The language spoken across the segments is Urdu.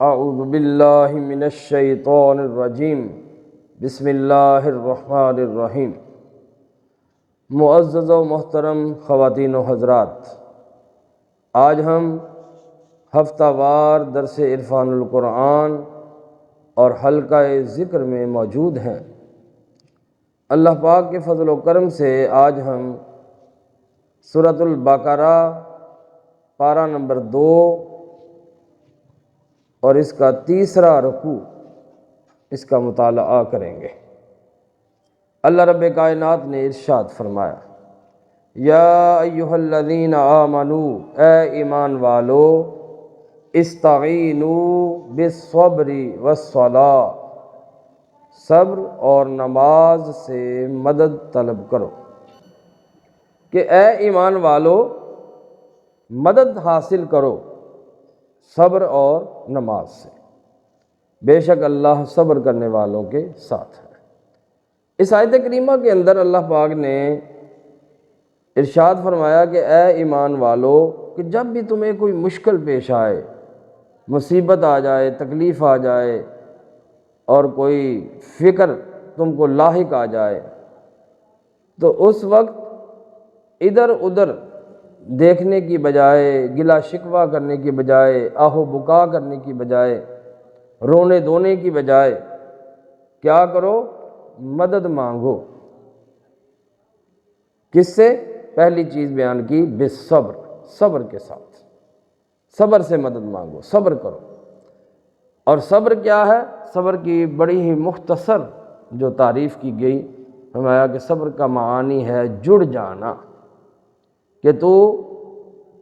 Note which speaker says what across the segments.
Speaker 1: اعوذ باللہ من الشیطان الرجیم بسم اللہ الرحمن الرحیم۔ معزز و محترم خواتین و حضرات، آج ہم ہفتہ وار درس عرفان القرآن اور حلقہ ذکر میں موجود ہیں۔ اللہ پاک کے فضل و کرم سے آج ہم سورۃ البقرہ پارہ نمبر 2 اور اس کا تیسرا رکوع اس کا مطالعہ کریں گے۔ اللہ رب کائنات نے ارشاد فرمایا، یا ایھا الذین آمنوا، اے ایمان والو، استعینوا بالصبر والصلاۃ، صبر اور نماز سے مدد طلب کرو۔ کہ اے ایمان والو، مدد حاصل کرو صبر اور نماز سے، بے شک اللہ صبر کرنے والوں کے ساتھ ہے۔ اس آیت کریمہ کے اندر اللہ پاک نے ارشاد فرمایا کہ اے ایمان والو، کہ جب بھی تمہیں کوئی مشکل پیش آئے، مصیبت آ جائے، تکلیف آ جائے اور کوئی فکر تم کو لاحق آ جائے، تو اس وقت ادھر ادھر دیکھنے کی بجائے، گلا شکوہ کرنے کی بجائے، آہ و بکا کرنے کی بجائے، رونے دھونے کی بجائے کیا کرو؟ مدد مانگو۔ کس سے؟ پہلی چیز بیان کی، بالصبر، صبر کے ساتھ، صبر سے مدد مانگو، صبر کرو۔ اور صبر کیا ہے؟ صبر کی بڑی ہی مختصر جو تعریف کی گئی، فرمایا کہ صبر کا معانی ہے جڑ جانا، کہ تو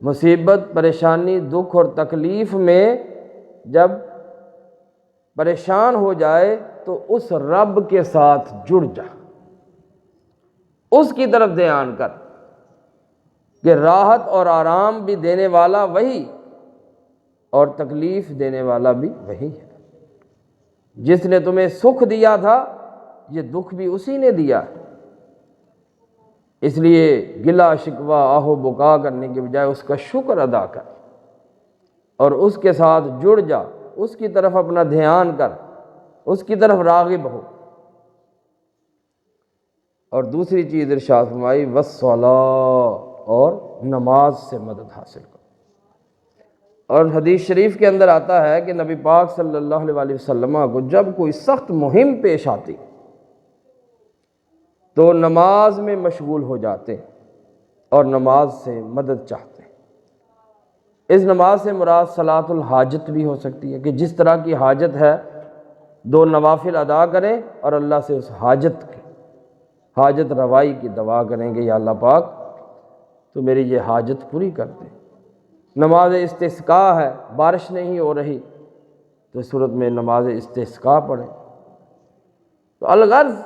Speaker 1: مصیبت، پریشانی، دکھ اور تکلیف میں جب پریشان ہو جائے تو اس رب کے ساتھ جڑ جا، اس کی طرف دھیان کر، کہ راحت اور آرام بھی دینے والا وہی اور تکلیف دینے والا بھی وہی ہے۔ جس نے تمہیں سکھ دیا تھا، یہ دکھ بھی اسی نے دیا ہے۔ اس لیے گلا شکوہ، آہ و بکا کرنے کے بجائے اس کا شکر ادا کر اور اس کے ساتھ جڑ جا، اس کی طرف اپنا دھیان کر، اس کی طرف راغب ہو۔ اور دوسری چیز ارشاد فرمائی، والصلاۃ، اور نماز سے مدد حاصل کرو۔ اور حدیث شریف کے اندر آتا ہے کہ نبی پاک صلی اللہ علیہ وسلم کو جب کوئی سخت مہم پیش آتی تو نماز میں مشغول ہو جاتے اور نماز سے مدد چاہتے۔ اس نماز سے مراد صلاۃ الحاجت بھی ہو سکتی ہے، کہ جس طرح کی حاجت ہے 2 نوافل ادا کریں اور اللہ سے اس حاجت روائی کی دعا کریں گے، یا اللہ پاک تو میری یہ حاجت پوری کر دے۔ نماز استسقاء ہے، بارش نہیں ہو رہی تو اس صورت میں نماز استسقاء پڑھیں۔ تو الغرض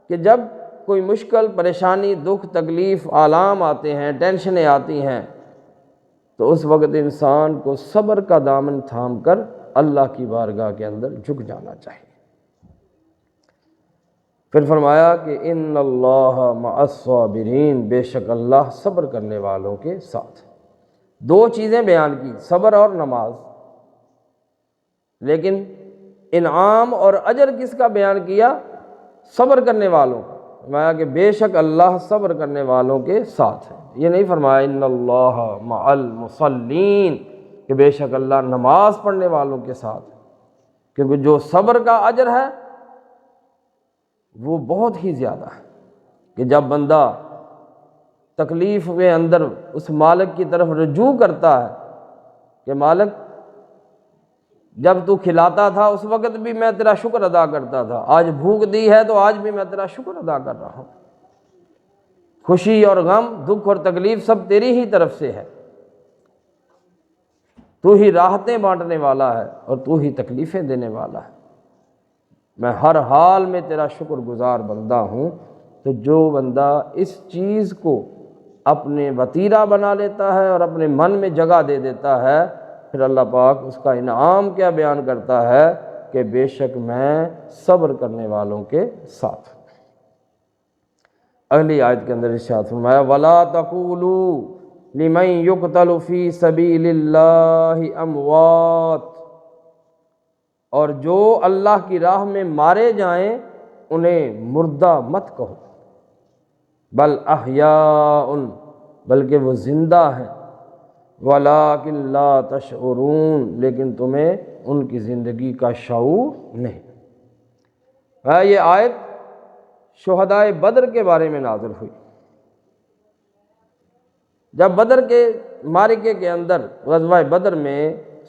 Speaker 1: کہ جب کوئی مشکل، پریشانی، دکھ، تکلیف، آلام آتے ہیں، ٹینشنیں آتی ہیں، تو اس وقت انسان کو صبر کا دامن تھام کر اللہ کی بارگاہ کے اندر جھک جانا چاہیے۔ پھر فرمایا کہ ان اللہ مع الصابرین، بے شک اللہ صبر کرنے والوں کے ساتھ۔ 2 چیزیں بیان کی، صبر اور نماز، لیکن انعام اور اجر کس کا بیان کیا؟ صبر کرنے والوں کا۔ فرمایا کہ بے شک اللہ صبر کرنے والوں کے ساتھ ہے۔ یہ نہیں فرمایا ان اللہ مع المصلین، کہ بے شک اللہ نماز پڑھنے والوں کے ساتھ ہے، کیونکہ جو صبر کا اجر ہے وہ بہت ہی زیادہ ہے، کہ جب بندہ تکلیف کے اندر اس مالک کی طرف رجوع کرتا ہے کہ مالک جب تو کھلاتا تھا اس وقت بھی میں تیرا شکر ادا کرتا تھا، آج بھوک دی ہے تو آج بھی میں تیرا شکر ادا کر رہا ہوں، خوشی اور غم، دکھ اور تکلیف سب تیری ہی طرف سے ہے، تو ہی راحتیں بانٹنے والا ہے اور تو ہی تکلیفیں دینے والا ہے، میں ہر حال میں تیرا شکر گزار بندہ ہوں۔ تو جو بندہ اس چیز کو اپنے وتیرہ بنا لیتا ہے اور اپنے من میں جگہ دے دیتا ہے، پھر اللہ پاک اس کا انعام کیا بیان کرتا ہے کہ بے شک میں صبر کرنے والوں کے ساتھ۔ اگلی آیت کے اندر ارشاد فرمایا، وَلَا تَقُولُوا لِمَن يُقْتَلُ فِي سَبِيلِ اللَّهِ أَمْوَاتٌ، اور جو اللہ کی راہ میں مارے جائیں انہیں مردہ مت کہو، بل احیاء، بلکہ وہ زندہ ہیں، ولیکن لا تشعرون، لیکن تمہیں ان کی زندگی کا شعور نہیں۔ یہ آیت شہدائے بدر کے بارے میں نازل ہوئی۔ جب بدر کے معرکے کے اندر، غزوہ بدر میں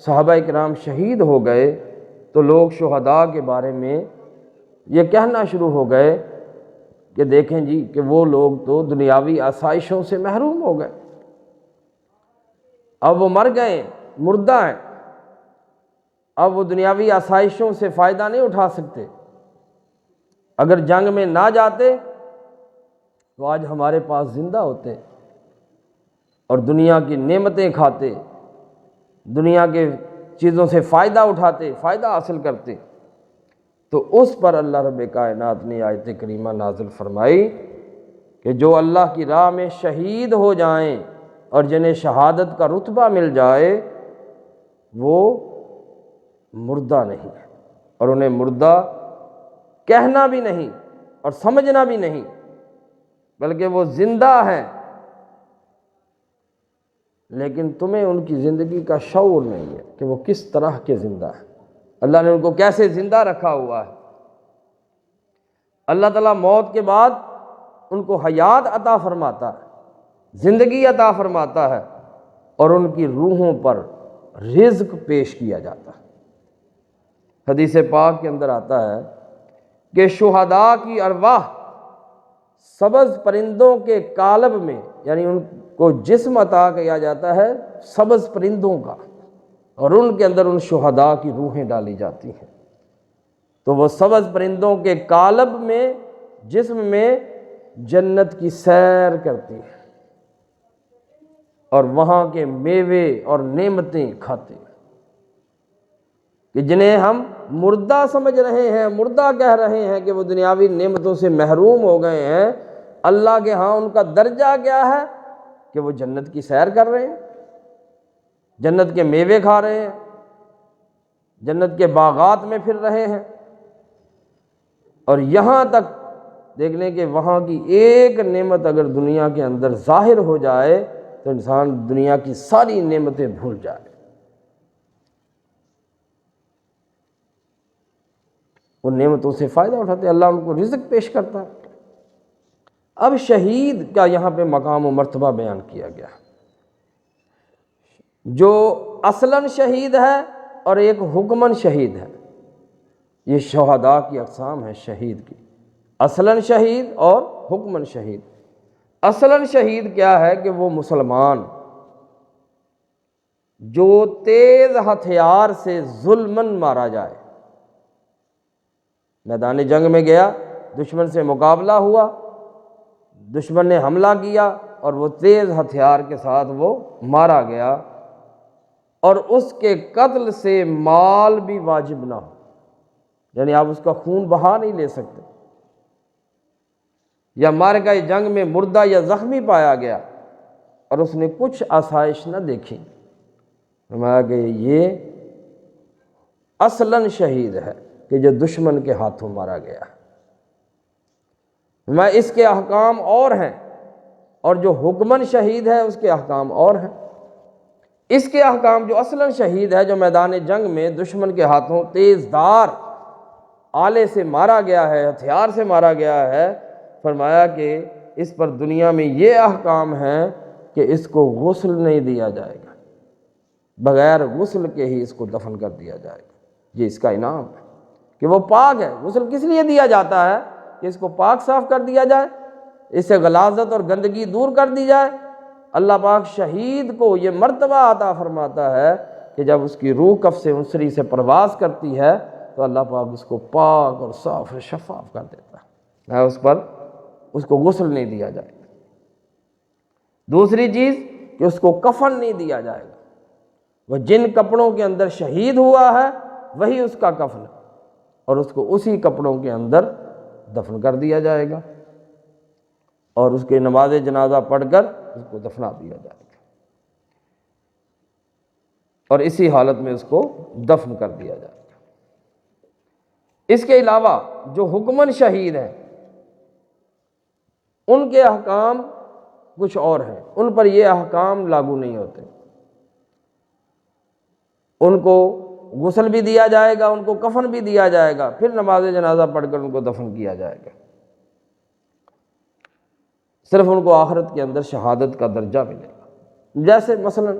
Speaker 1: صحابہ کرام شہید ہو گئے تو لوگ شہداء کے بارے میں یہ کہنا شروع ہو گئے کہ دیکھیں جی کہ وہ لوگ تو دنیاوی آسائشوں سے محروم ہو گئے، اب وہ مر گئے، مردہ ہیں، اب وہ دنیاوی آسائشوں سے فائدہ نہیں اٹھا سکتے۔ اگر جنگ میں نہ جاتے تو آج ہمارے پاس زندہ ہوتے اور دنیا کی نعمتیں کھاتے، دنیا کے چیزوں سے فائدہ اٹھاتے، فائدہ حاصل کرتے۔ تو اس پر اللہ رب کائنات نے آیت کریمہ نازل فرمائی کہ جو اللہ کی راہ میں شہید ہو جائیں اور جنہیں شہادت کا رتبہ مل جائے وہ مردہ نہیں ہے، اور انہیں مردہ کہنا بھی نہیں اور سمجھنا بھی نہیں، بلکہ وہ زندہ ہیں، لیکن تمہیں ان کی زندگی کا شعور نہیں ہے کہ وہ کس طرح کے زندہ ہیں، اللہ نے ان کو کیسے زندہ رکھا ہوا ہے۔ اللہ تعالیٰ موت کے بعد ان کو حیات عطا فرماتا ہے، زندگی عطا فرماتا ہے، اور ان کی روحوں پر رزق پیش کیا جاتا ہے۔ حدیث پاک کے اندر آتا ہے کہ شہداء کی ارواح سبز پرندوں کے قالب میں، یعنی ان کو جسم عطا کیا جاتا ہے سبز پرندوں کا، اور ان کے اندر ان شہداء کی روحیں ڈالی جاتی ہیں، تو وہ سبز پرندوں کے قالب میں، جسم میں جنت کی سیر کرتی ہیں اور وہاں کے میوے اور نعمتیں کھاتے ہیں، کہ جنہیں ہم مردہ سمجھ رہے ہیں، مردہ کہہ رہے ہیں کہ وہ دنیاوی نعمتوں سے محروم ہو گئے ہیں، اللہ کے ہاں ان کا درجہ کیا ہے کہ وہ جنت کی سیر کر رہے ہیں، جنت کے میوے کھا رہے ہیں، جنت کے باغات میں پھر رہے ہیں، اور یہاں تک دیکھ لیں کہ وہاں کی ایک نعمت اگر دنیا کے اندر ظاہر ہو جائے تو انسان دنیا کی ساری نعمتیں بھول جائے۔ ان نعمتوں سے فائدہ اٹھاتے، اللہ ان کو رزق پیش کرتا ہے۔ اب شہید کا یہاں پہ مقام و مرتبہ بیان کیا گیا، جو اصلاً شہید ہے اور ایک حکماً شہید ہے۔ یہ شہداء کی اقسام ہے شہید کی، اصلاً شہید اور حکماً شہید۔ اصلاً شہید کیا ہے کہ وہ مسلمان جو تیز ہتھیار سے ظلماً مارا جائے، میدان جنگ میں گیا، دشمن سے مقابلہ ہوا، دشمن نے حملہ کیا اور وہ تیز ہتھیار کے ساتھ وہ مارا گیا، اور اس کے قتل سے مال بھی واجب نہ ہو، یعنی آپ اس کا خون بہا نہیں لے سکتے، یا معرکہ جنگ میں مردہ یا زخمی پایا گیا اور اس نے کچھ آسائش نہ دیکھی، فرمایا کہ یہ اصلاً شہید ہے کہ جو دشمن کے ہاتھوں مارا گیا ہے۔ اس کے احکام اور ہیں، اور جو حکماً شہید ہے اس کے احکام اور ہیں۔ اس کے احکام جو اصلاً شہید ہے، جو میدان جنگ میں دشمن کے ہاتھوں تیز دھار آلے سے مارا گیا ہے، ہتھیار سے مارا گیا ہے، فرمایا کہ اس پر دنیا میں یہ احکام ہیں کہ اس کو غسل نہیں دیا جائے گا، بغیر غسل کے ہی اس کو دفن کر دیا جائے گا۔ یہ اس کا انعام ہے کہ وہ پاک ہے۔ غسل کس لیے دیا جاتا ہے؟ کہ اس کو پاک صاف کر دیا جائے، اس سے غلاظت اور گندگی دور کر دی جائے۔ اللہ پاک شہید کو یہ مرتبہ عطا فرماتا ہے کہ جب اس کی روح کف سے انصری سے پرواز کرتی ہے تو اللہ پاک اس کو پاک اور صاف اور شفاف کر دیتا ہے، اس کو غسل نہیں دیا جائے گا۔ دوسری چیز کہ اس کو کفن نہیں دیا جائے گا، وہ جن کپڑوں کے اندر شہید ہوا ہے وہی اس کا کفن ہے، اور اس کو اسی کپڑوں کے اندر دفن کر دیا جائے گا، اور اس کے نماز جنازہ پڑھ کر اس کو دفنا دیا جائے گا، اور اسی حالت میں اس کو دفن کر دیا جائے گا۔ اس کے علاوہ جو حکمن شہید ہیں ان کے احکام کچھ اور ہیں، ان پر یہ احکام لاگو نہیں ہوتے۔ ان کو غسل بھی دیا جائے گا، ان کو کفن بھی دیا جائے گا، پھر نماز جنازہ پڑھ کر ان کو دفن کیا جائے گا۔ صرف ان کو آخرت کے اندر شہادت کا درجہ ملے گا۔ جیسے مثلا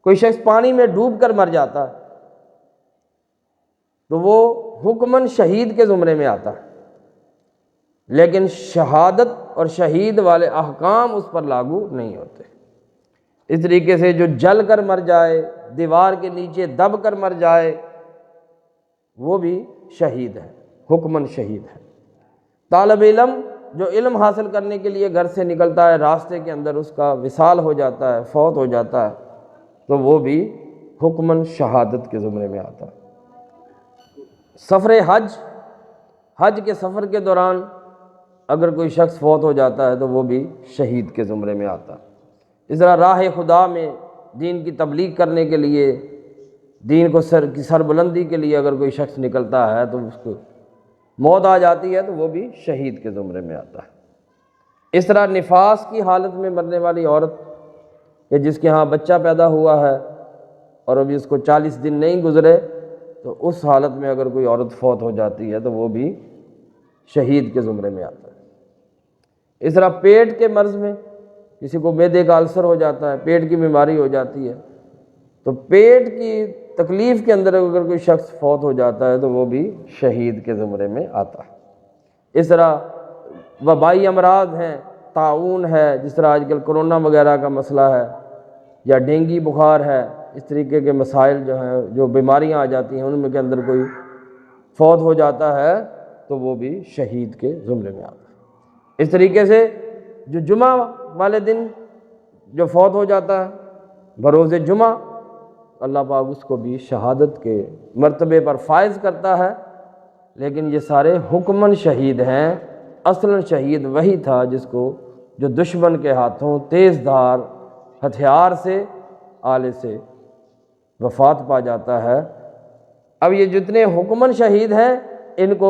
Speaker 1: کوئی شخص پانی میں ڈوب کر مر جاتا ہے تو وہ حکماً شہید کے زمرے میں آتا ہے، لیکن شہادت اور شہید والے احکام اس پر لاگو نہیں ہوتے۔ اس طریقے سے جو جل کر مر جائے، دیوار کے نیچے دب کر مر جائے، وہ بھی شہید ہے، حکماً شہید ہے۔ طالب علم جو علم حاصل کرنے کے لیے گھر سے نکلتا ہے، راستے کے اندر اس کا وصال ہو جاتا ہے، فوت ہو جاتا ہے، تو وہ بھی حکماً شہادت کے زمرے میں آتا ہے۔ سفر حج کے سفر کے دوران اگر کوئی شخص فوت ہو جاتا ہے تو وہ بھی شہید کے زمرے میں آتا ہے۔ اس طرح راہ خدا میں دین کی تبلیغ کرنے کے لیے، دین کو سربلندی کے لیے اگر کوئی شخص نکلتا ہے تو اس کو موت آ جاتی ہے تو وہ بھی شہید کے زمرے میں آتا ہے۔ اس طرح نفاس کی حالت میں مرنے والی عورت کہ جس کے ہاں بچہ پیدا ہوا ہے اور ابھی اس کو 40 دن نہیں گزرے، تو اس حالت میں اگر کوئی عورت فوت ہو جاتی ہے تو وہ بھی شہید کے زمرے میں آتا ہے۔ اس طرح پیٹ کے مرض میں کسی کو معدے کا السر ہو جاتا ہے، پیٹ کی بیماری ہو جاتی ہے، تو پیٹ کی تکلیف کے اندر اگر کوئی شخص فوت ہو جاتا ہے تو وہ بھی شہید کے زمرے میں آتا ہے۔ اس طرح وبائی امراض ہیں، طاعون ہے، جس طرح آج کل کرونا وغیرہ کا مسئلہ ہے، یا ڈینگی بخار ہے، اس طریقے کے مسائل جو ہیں، جو بیماریاں آ جاتی ہیں، ان میں کے اندر کوئی فوت ہو جاتا ہے تو وہ بھی شہید کے زمرے میں آتا ہے۔ اس طریقے سے جو جمعہ والے دن جو فوت ہو جاتا ہے بروز جمعہ، اللہ پاک اس کو بھی شہادت کے مرتبے پر فائز کرتا ہے، لیکن یہ سارے حکماً شہید ہیں۔ اصلاً شہید وہی تھا جس کو جو دشمن کے ہاتھوں تیز دھار ہتھیار سے آلے سے وفات پا جاتا ہے۔ اب یہ جتنے حکماً شہید ہیں ان کو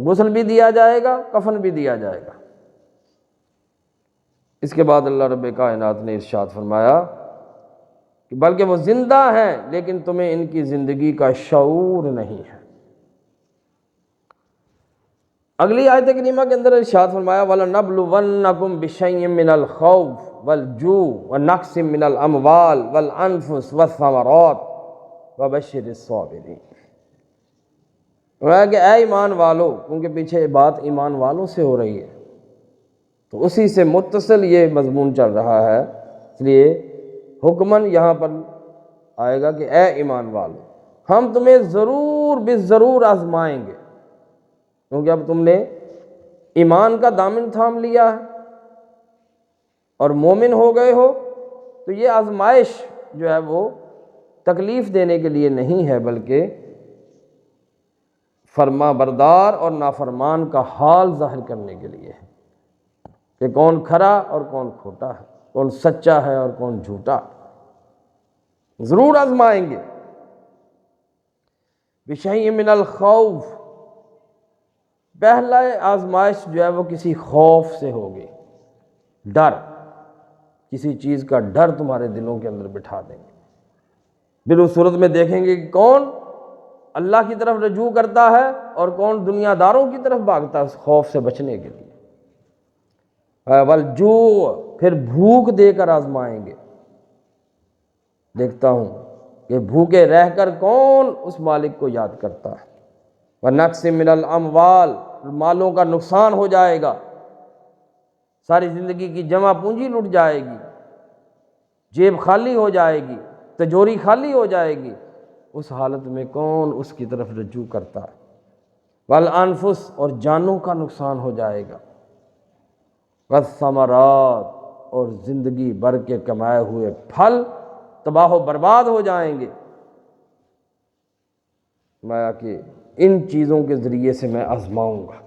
Speaker 1: غسل بھی دیا جائے گا، کفن بھی دیا جائے گا۔ اس کے بعد اللہ رب کائنات نے ارشاد فرمایا کہ بلکہ وہ زندہ ہیں لیکن تمہیں ان کی زندگی کا شعور نہیں ہے۔ اگلی آیت کریمہ کے اندر ارشاد فرمایا وَلَنَبْلُوَنَّكُمْ بِشَيْءٍ مِّنَ الْخَوْفِ وَالْجُوعِ وَنَقْصٍ مِّنَ الْأَمْوَالِ وَالْأَنفُسِ وَالثَّمَرَاتِ وَبَشِّرِ الصَّابِرِينَ۔ کہ اے ایمان والو، کیونکہ پیچھے بات ایمان والوں سے ہو رہی ہے تو اسی سے متصل یہ مضمون چل رہا ہے، اس لیے حکماً یہاں پر آئے گا کہ اے ایمان والو، ہم تمہیں ضرور بالضرور آزمائیں گے، کیونکہ اب تم نے ایمان کا دامن تھام لیا ہے اور مومن ہو گئے ہو، تو یہ آزمائش جو ہے وہ تکلیف دینے کے لیے نہیں ہے، بلکہ فرما بردار اور نافرمان کا حال ظاہر کرنے کے لیے ہے کہ کون کھرا اور کون کھوٹا ہے، کون سچا ہے اور کون جھوٹا۔ ضرور آزمائیں گے۔ بشیء من الخوف، پہلا آزمائش جو ہے وہ کسی خوف سے ہوگی، ڈر، کسی چیز کا ڈر تمہارے دلوں کے اندر بٹھا دیں گے۔ پھر اس صورت میں دیکھیں گے کہ کون اللہ کی طرف رجوع کرتا ہے اور کون دنیا داروں کی طرف بھاگتا ہے اس خوف سے بچنے کے لیے۔ والجوع، پھر بھوک دے کر آزمائیں گے، دیکھتا ہوں کہ بھوکے رہ کر کون اس مالک کو یاد کرتا ہے۔ وَنَقْصٍ مِّنَ الْأَمْوَالِ، مالوں کا نقصان ہو جائے گا، ساری زندگی کی جمع پونجی لٹ جائے گی، جیب خالی ہو جائے گی، تجوری خالی ہو جائے گی، اس حالت میں کون اس کی طرف رجوع کرتا ہے۔ والانفس، اور جانوں کا نقصان ہو جائے گا۔ والثمرات، اور زندگی بھر کے کمائے ہوئے پھل تباہ و برباد ہو جائیں گے۔ میں کہ ان چیزوں کے ذریعے سے میں آزماؤں گا۔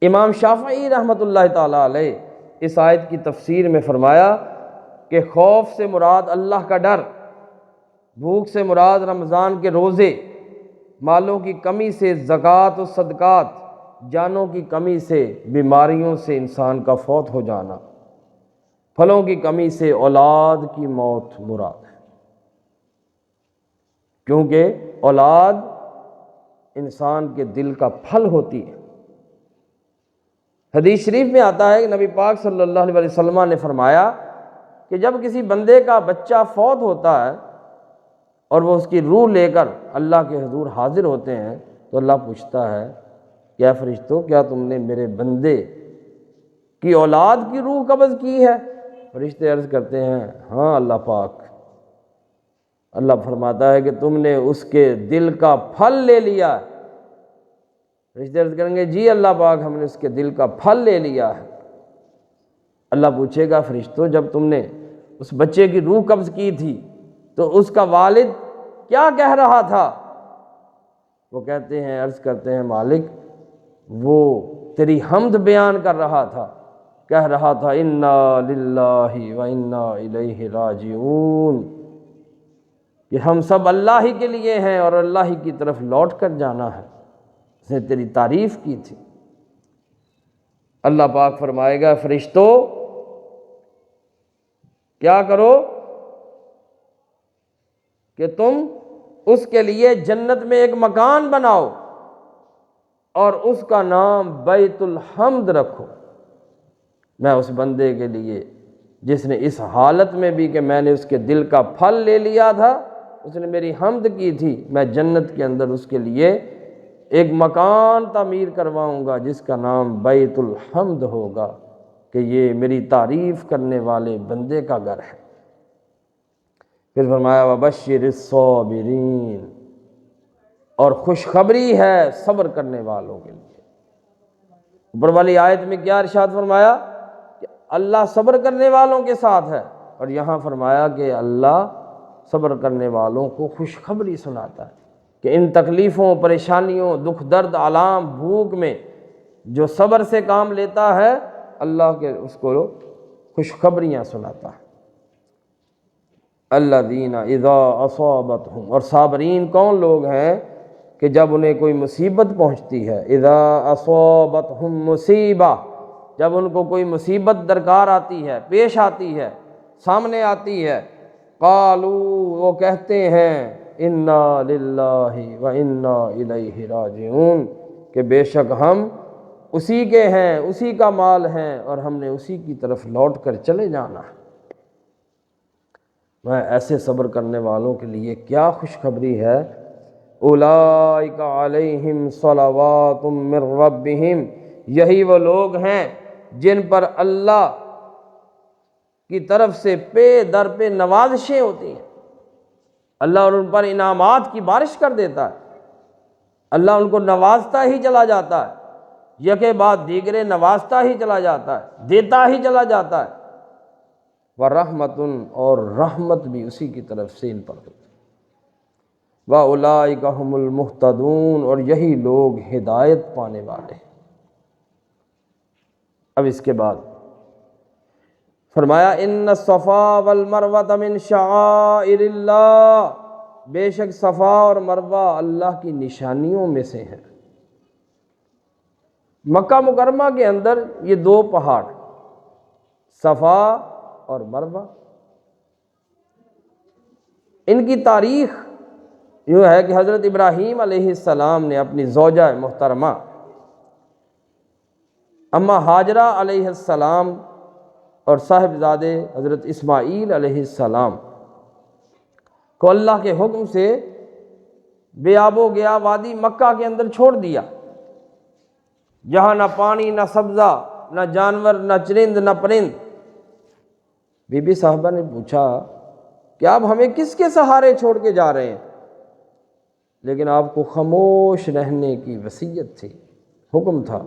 Speaker 1: امام شافعی رحمۃ اللہ تعالی علیہ اس آیت کی تفسیر میں فرمایا کہ خوف سے مراد اللہ کا ڈر، بھوک سے مراد رمضان کے روزے، مالوں کی کمی سے زکوٰۃ و صدقات، جانوں کی کمی سے بیماریوں سے انسان کا فوت ہو جانا، پھلوں کی کمی سے اولاد کی موت مراد ہے، کیونکہ اولاد انسان کے دل کا پھل ہوتی ہے۔ حدیث شریف میں آتا ہے کہ نبی پاک صلی اللہ علیہ وسلم نے فرمایا کہ جب کسی بندے کا بچہ فوت ہوتا ہے اور وہ اس کی روح لے کر اللہ کے حضور حاضر ہوتے ہیں تو اللہ پوچھتا ہے کیا فرشتوں، کیا تم نے میرے بندے کی اولاد کی روح قبض کی ہے؟ فرشتے عرض کرتے ہیں ہاں اللہ پاک۔ اللہ فرماتا ہے کہ تم نے اس کے دل کا پھل لے لیا ہے۔ فرشتے عرض کریں گے جی اللہ پاک، ہم نے اس کے دل کا پھل لے لیا ہے۔ اللہ پوچھے گا فرشتوں، جب تم نے اس بچے کی روح قبض کی تھی تو اس کا والد کیا کہہ رہا تھا؟ وہ کہتے ہیں، عرض کرتے ہیں مالک، وہ تیری حمد بیان کر رہا تھا، کہہ رہا تھا انا للہ و انا الیہ راجعون، کہ ہم سب اللہ ہی کے لیے ہیں اور اللہ ہی کی طرف لوٹ کر جانا ہے۔ اس نے تیری تعریف کی تھی۔ اللہ پاک فرمائے گا فرشتوں کیا کرو کہ تم اس کے لیے جنت میں ایک مکان بناؤ اور اس کا نام بیت الحمد رکھو۔ میں اس بندے کے لیے جس نے اس حالت میں بھی کہ میں نے اس کے دل کا پھل لے لیا تھا، اس نے میری حمد کی تھی، میں جنت کے اندر اس کے لیے ایک مکان تعمیر کرواؤں گا جس کا نام بیت الحمد ہوگا، کہ یہ میری تعریف کرنے والے بندے کا گھر ہے۔ پھر فرمایا وبشر الصابرین، اور خوشخبری ہے صبر کرنے والوں کے لیے۔ اوپر والی آیت میں کیا ارشاد فرمایا کہ اللہ صبر کرنے والوں کے ساتھ ہے، اور یہاں فرمایا کہ اللہ صبر کرنے والوں کو خوشخبری سناتا ہے کہ ان تکلیفوں، پریشانیوں، دکھ درد، آلام، بھوک میں جو صبر سے کام لیتا ہے اللہ کے اس کو خوشخبریاں سناتا ہے۔ الذین اذا اصابتہم، اور صابرین کون لوگ ہیں کہ جب انہیں کوئی مصیبت پہنچتی ہے، اذا اصابتہم مصیبہ، جب ان کو کوئی مصیبت درکار آتی ہے، پیش آتی ہے، سامنے آتی ہے، قالوا، وہ کہتے ہیں انا للہ و انا الیہ راجعون، کہ بے شک ہم اسی کے ہیں، اسی کا مال ہیں اور ہم نے اسی کی طرف لوٹ کر چلے جانا ہے۔ میں ایسے صبر کرنے والوں کے لیے کیا خوشخبری ہے، اولئک علیہم صلوات من ربہم، یہی وہ لوگ ہیں جن پر اللہ کی طرف سے پے در پہ نوازشیں ہوتی ہیں، اللہ ان پر انعامات کی بارش کر دیتا ہے، اللہ ان کو نوازتا ہی چلا جاتا ہے، یکے بعد دیگرے نوازتا ہی چلا جاتا ہے، دیتا ہی چلا جاتا ہے، وَرَحْمَةٌ، اور رحمت بھی اسی کی طرف سے ان پر ہوتی ہے، وَأُولَئِكَ هُمُ الْمُهْتَدُونَ، اور یہی لوگ ہدایت پانے والے ہیں۔ اب اس کے بعد فرمایا ان الصفا والمروہ من شعائر اللہ، بے شک صفا اور مروہ اللہ کی نشانیوں میں سے ہیں۔ مکہ مکرمہ کے اندر یہ دو پہاڑ صفا اور مروہ، ان کی تاریخ یوں ہے کہ حضرت ابراہیم علیہ السلام نے اپنی زوجہ محترمہ اما ہاجرہ علیہ السلام اور صاحبزادے حضرت اسماعیل علیہ السلام کو اللہ کے حکم سے بے آب و گیا وادی مکہ کے اندر چھوڑ دیا، جہاں نہ پانی، نہ سبزہ، نہ جانور، نہ چرند، نہ پرند۔ بی بی صاحبہ نے پوچھا کہ آپ ہمیں کس کے سہارے چھوڑ کے جا رہے ہیں؟ لیکن آپ کو خاموش رہنے کی وصیت تھی، حکم تھا۔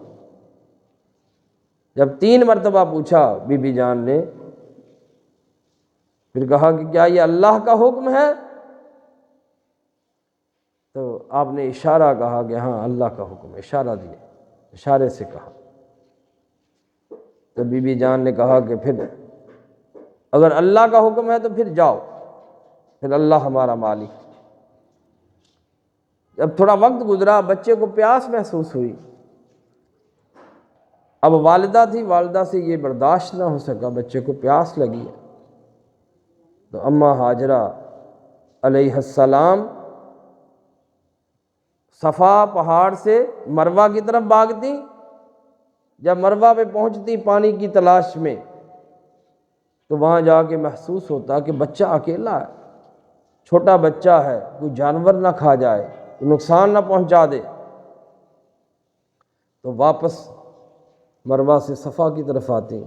Speaker 1: جب 3 مرتبہ پوچھا بی بی جان نے، پھر کہا کہ کیا یہ اللہ کا حکم ہے؟ تو آپ نے اشارہ کہا کہ ہاں اللہ کا حکم، اشارہ دیا، اشارے سے کہا۔ تو بی بی جان نے کہا کہ پھر اگر اللہ کا حکم ہے تو پھر جاؤ، پھر اللہ ہمارا مالک۔ جب تھوڑا وقت گزرا بچے کو پیاس محسوس ہوئی، اب والدہ تھی، والدہ سے یہ برداشت نہ ہو سکا، بچے کو پیاس لگی ہے، تو اماں ہاجرہ علیہ السلام صفا پہاڑ سے مروہ کی طرف بھاگتی، جب مروہ پہ پہنچتی پانی کی تلاش میں تو وہاں جا کے محسوس ہوتا کہ بچہ اکیلا ہے، چھوٹا بچہ ہے، کوئی جانور نہ کھا جائے، کوئی نقصان نہ پہنچا دے، تو واپس مروہ سے صفا کی طرف آتی،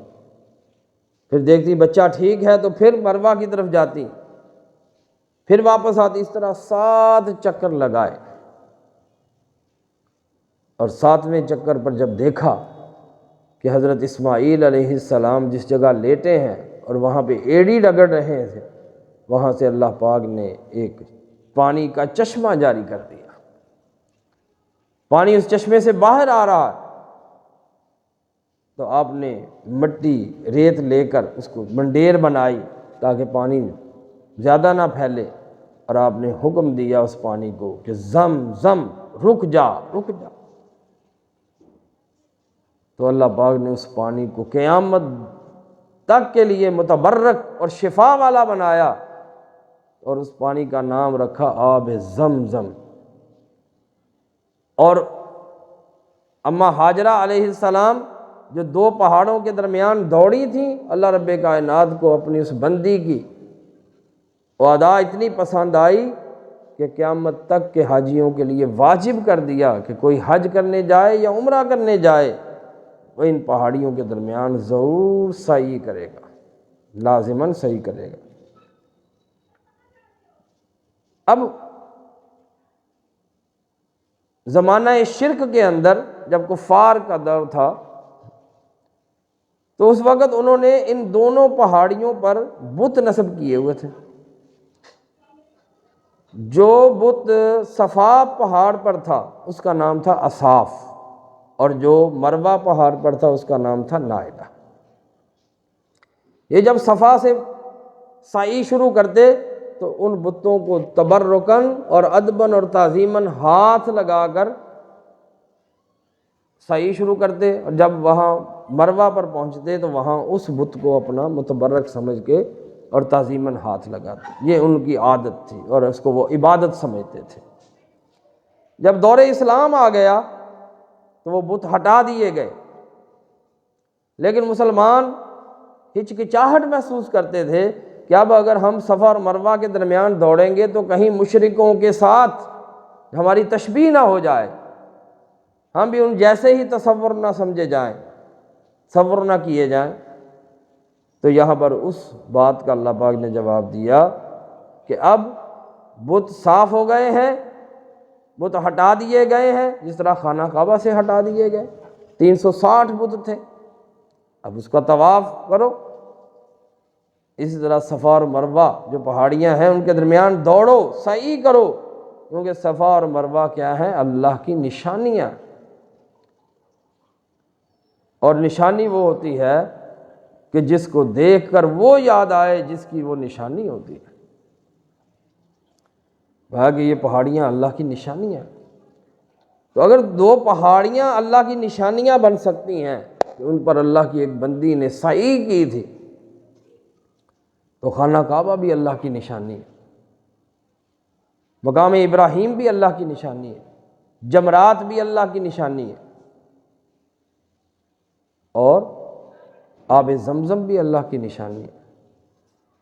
Speaker 1: پھر دیکھتی بچہ ٹھیک ہے تو پھر مروہ کی طرف جاتی، پھر واپس آتی، اس طرح 7 چکر لگائے، اور 7ویں چکر پر جب دیکھا کہ حضرت اسماعیل علیہ السلام جس جگہ لیٹے ہیں اور وہاں پہ ایڑی رگڑ رہے تھے، وہاں سے اللہ پاک نے ایک پانی کا چشمہ جاری کر دیا، پانی اس چشمے سے باہر آ رہا ہے، تو آپ نے مٹی ریت لے کر اس کو منڈیر بنائی تاکہ پانی زیادہ نہ پھیلے، اور آپ نے حکم دیا اس پانی کو کہ زم زم رک جا رک جا، تو اللہ پاک نے اس پانی کو قیامت تک کے لیے متبرک اور شفا والا بنایا، اور اس پانی کا نام رکھا آب زمزم۔ اور اماں ہاجرہ علیہ السلام جو 2 پہاڑوں کے درمیان دوڑی تھیں، اللہ رب کائنات کو اپنی اس بندی کی ادا اتنی پسند آئی کہ قیامت تک کے حاجیوں کے لیے واجب کر دیا کہ کوئی حج کرنے جائے یا عمرہ کرنے جائے وہ ان پہاڑیوں کے درمیان ضرور سعی کرے گا، لازماً سعی کرے گا۔ اب زمانہ شرک کے اندر جب کفار کا دور تھا تو اس وقت انہوں نے ان دونوں پہاڑیوں پر بت نصب کیے ہوئے تھے۔ جو بت صفا پہاڑ پر تھا اس کا نام تھا اصاف، اور جو مروہ پہاڑ پر تھا اس کا نام تھا نائلہ۔ یہ جب صفا سے سعی شروع کرتے تو ان بتوں کو تبرکاً اور ادباً اور تعظیماً ہاتھ لگا کر سعی شروع کرتے، اور جب وہاں مروہ پر پہنچتے تو وہاں اس بت کو اپنا متبرک سمجھ کے اور تعظیماً ہاتھ لگاتے، یہ ان کی عادت تھی اور اس کو وہ عبادت سمجھتے تھے۔ جب دور اسلام آ گیا تو وہ بت ہٹا دیے گئے، لیکن مسلمان ہچکچاہٹ محسوس کرتے تھے کہ اب اگر ہم صفا اور مروہ کے درمیان دوڑیں گے تو کہیں مشرکوں کے ساتھ ہماری تشبیہ نہ ہو جائے، ہم بھی ان جیسے ہی تصور نہ سمجھے جائیں، تصور نہ کیے جائیں۔ تو یہاں پر اس بات کا اللہ پاک نے جواب دیا کہ اب بت صاف ہو گئے ہیں، بت ہٹا دیے گئے ہیں، جس طرح خانہ کعبہ سے ہٹا دیے گئے، 360 بت تھے، اب اس کا طواف کرو۔ اسی طرح صفا اور مروہ جو پہاڑیاں ہیں ان کے درمیان دوڑو، سعی کرو، کیونکہ صفا اور مروہ کیا ہے؟ اللہ کی نشانیاں، اور نشانی وہ ہوتی ہے کہ جس کو دیکھ کر وہ یاد آئے جس کی وہ نشانی ہوتی ہے۔ کہا کہ یہ پہاڑیاں اللہ کی نشانیاں، تو اگر 2 پہاڑیاں اللہ کی نشانیاں بن سکتی ہیں کہ ان پر اللہ کی ایک بندی نے سعی کی تھی، تو خانہ کعبہ بھی اللہ کی نشانی ہے، مقام ابراہیم بھی اللہ کی نشانی ہے، جمرات بھی اللہ کی نشانی ہے، اور آب زمزم بھی اللہ کی نشانی ہے۔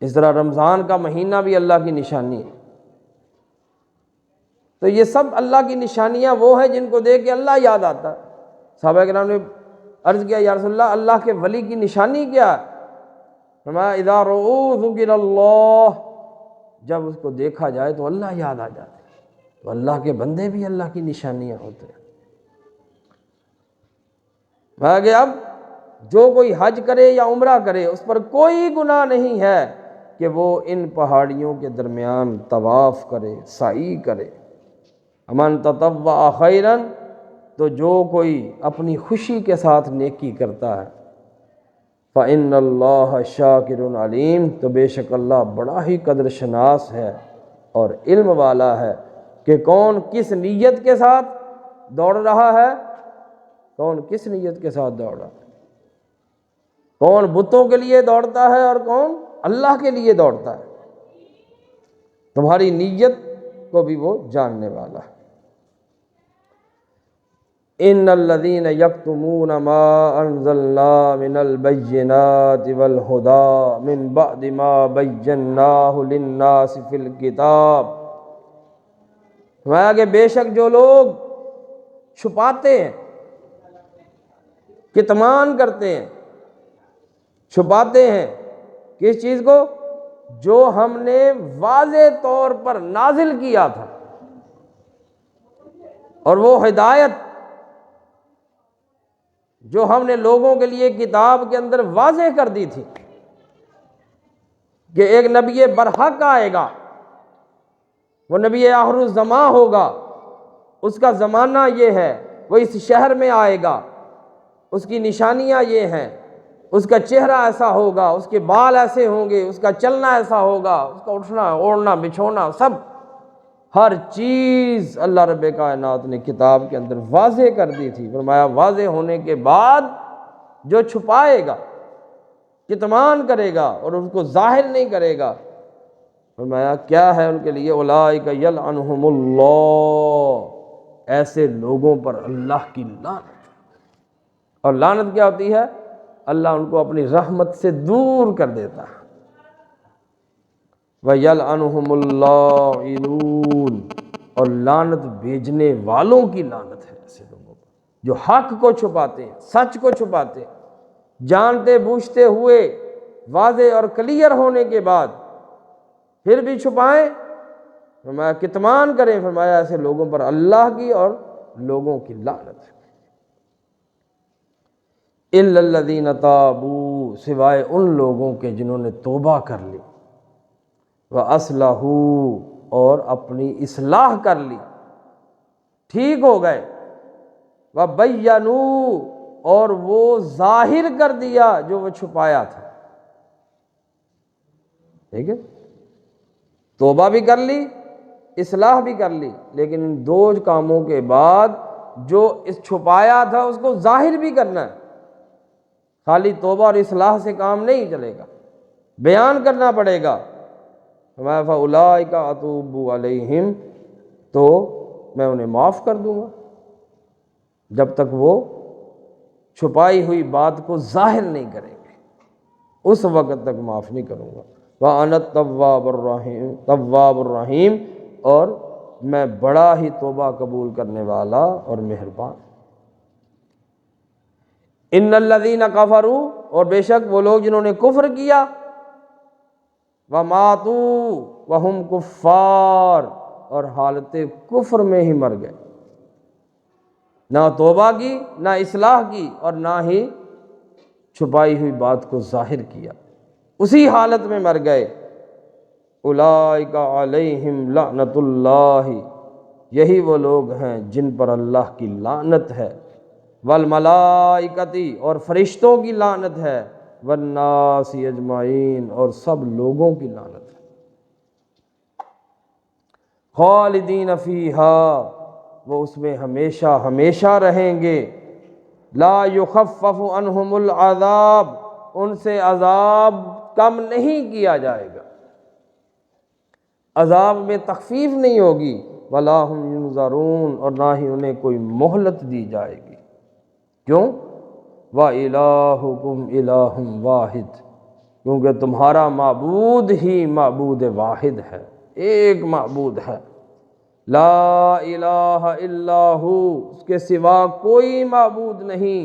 Speaker 1: اس طرح رمضان کا مہینہ بھی اللہ کی نشانی ہے۔ تو یہ سب اللہ کی نشانیاں وہ ہیں جن کو دیکھ کے اللہ یاد آتا ہے۔ صحابہ کرام نے عرض کیا یا رسول اللہ کے ولی کی نشانی کیا ہے؟ فرمایا اذا رؤوا ذکر اللہ، جب اس کو دیکھا جائے تو اللہ یاد آ جاتے ہیں۔ تو اللہ کے بندے بھی اللہ کی نشانیاں ہوتے ہیں۔ میں کہ اب جو کوئی حج کرے یا عمرہ کرے اس پر کوئی گناہ نہیں ہے کہ وہ ان پہاڑیوں کے درمیان طواف کرے، سعی کرے۔ من تطوع خیرا، تو جو کوئی اپنی خوشی کے ساتھ نیکی کرتا ہے، فإن اللہ شاکر علیم، تو بے شک اللہ بڑا ہی قدر شناس ہے اور علم والا ہے کہ کون کس نیت کے ساتھ دوڑ رہا ہے، کون کس نیت کے ساتھ دوڑ رہا ہے، کون بتوں کے لیے دوڑتا ہے اور کون اللہ کے لیے دوڑتا ہے۔ تمہاری نیت کو بھی وہ جاننے والا ہے۔ ان الذین یکتمون ما انزلنا من البینات والہدی من بعد ما بیناہ للناس فی الکتاب، فرمایا کہ بے شک جو لوگ چھپاتے ہیں، کتمان کرتے ہیں، چھپاتے ہیں کس چیز کو؟ جو ہم نے واضح طور پر نازل کیا تھا، اور وہ ہدایت جو ہم نے لوگوں کے لیے کتاب کے اندر واضح کر دی تھی کہ ایک نبی برحق آئے گا، وہ نبی آخر الزمان ہوگا، اس کا زمانہ یہ ہے، وہ اس شہر میں آئے گا، اس کی نشانیاں یہ ہیں، اس کا چہرہ ایسا ہوگا، اس کے بال ایسے ہوں گے، اس کا چلنا ایسا ہوگا، اس کا اٹھنا اوڑھنا بچھونا سب، ہر چیز اللہ رب کائنات نے کتاب کے اندر واضح کر دی تھی۔ فرمایا واضح ہونے کے بعد جو چھپائے گا، کتمان کرے گا اور اس کو ظاہر نہیں کرے گا، فرمایا کیا ہے ان کے لیے؟ اولئک یلعنہم اللہ، ایسے لوگوں پر اللہ کی لعنت۔ اور لعنت کیا ہوتی ہے؟ اللہ ان کو اپنی رحمت سے دور کر دیتا ہے۔ وَيَلْعَنُهُمُ اللَّاعِنُونَ، اور لعنت بھیجنے والوں کی لعنت ہے ایسے لوگوں پر جو حق کو چھپاتے ہیں، سچ کو چھپاتے ہیں، جانتے بوجھتے ہوئے واضح اور کلیئر ہونے کے بعد پھر بھی چھپائیں، فرمایا کتمان کریں، فرمایا ایسے لوگوں پر اللہ کی اور لوگوں کی لعنت ہے۔ اِلَّا الَّذِينَ تَابُوا، سوائے ان لوگوں کے جنہوں نے توبہ کر لی، وَأَصْلَحُوا، اور اپنی اصلاح کر لی، ٹھیک ہو گئے، وَبَيَّنُوا، اور وہ ظاہر کر دیا جو وہ چھپایا تھا۔ ٹھیک ہے، توبہ بھی کر لی، اصلاح بھی کر لی، لیکن ان دو کاموں کے بعد جو اس چھپایا تھا اس کو ظاہر بھی کرنا ہے۔ خالی توبہ اور اصلاح سے کام نہیں چلے گا، بیان کرنا پڑے گا۔ فَأُولَٰئِکَ أَتُوبُ عَلَيْهِمْ، تو میں انہیں معاف کر دوں گا جب تک وہ چھپائی ہوئی بات کو ظاہر نہیں کریں گے، اس وقت تک معاف نہیں کروں گا۔ وَأَنَا التَّوَّابُ الرَّحِيمُ، اور میں بڑا ہی توبہ قبول کرنے والا اور مہربان۔ ان الذین کفروا، اور بے شک وہ لوگ جنہوں نے کفر کیا، وماتوا وہم کفار، اور حالت کفر میں ہی مر گئے، نہ توبہ کی، نہ اصلاح کی، اور نہ ہی چھپائی ہوئی بات کو ظاہر کیا، اسی حالت میں مر گئے۔ اولئک علیہم لعنت اللہ، یہی وہ لوگ ہیں جن پر اللہ کی لعنت ہے، والملائکۃ، اور فرشتوں کی لعنت ہے، والناس اجمعین، اور سب لوگوں کی لعنت ہے۔ خالدین فیہا، وہ اس میں ہمیشہ ہمیشہ رہیں گے۔ لا یخفف عنہم العذاب، ان سے عذاب کم نہیں کیا جائے گا، عذاب میں تخفیف نہیں ہوگی۔ ولا ہم ینظرون، اور نہ ہی انہیں کوئی مہلت دی جائے گی۔ کیوں؟ وَإِلَٰهُكُمْ إِلَٰهٌ وَاحِدٌ، کیونکہ تمہارا معبود ہی معبود واحد ہے، ایک معبود ہے۔ لا الہ الا ہو، اس کے سوا کوئی معبود نہیں۔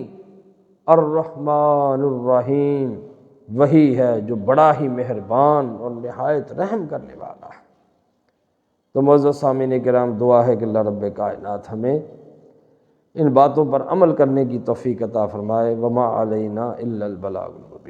Speaker 1: الرحمن الرحیم، وہی ہے جو بڑا ہی مہربان اور نہایت رحم کرنے والا ہے۔ تو معزز سامعین کرام، دعا ہے کہ اللہ رب کائنات ہمیں ان باتوں پر عمل کرنے کی توفیق عطا فرمائے۔ وما علینا الا البلاغ المبین۔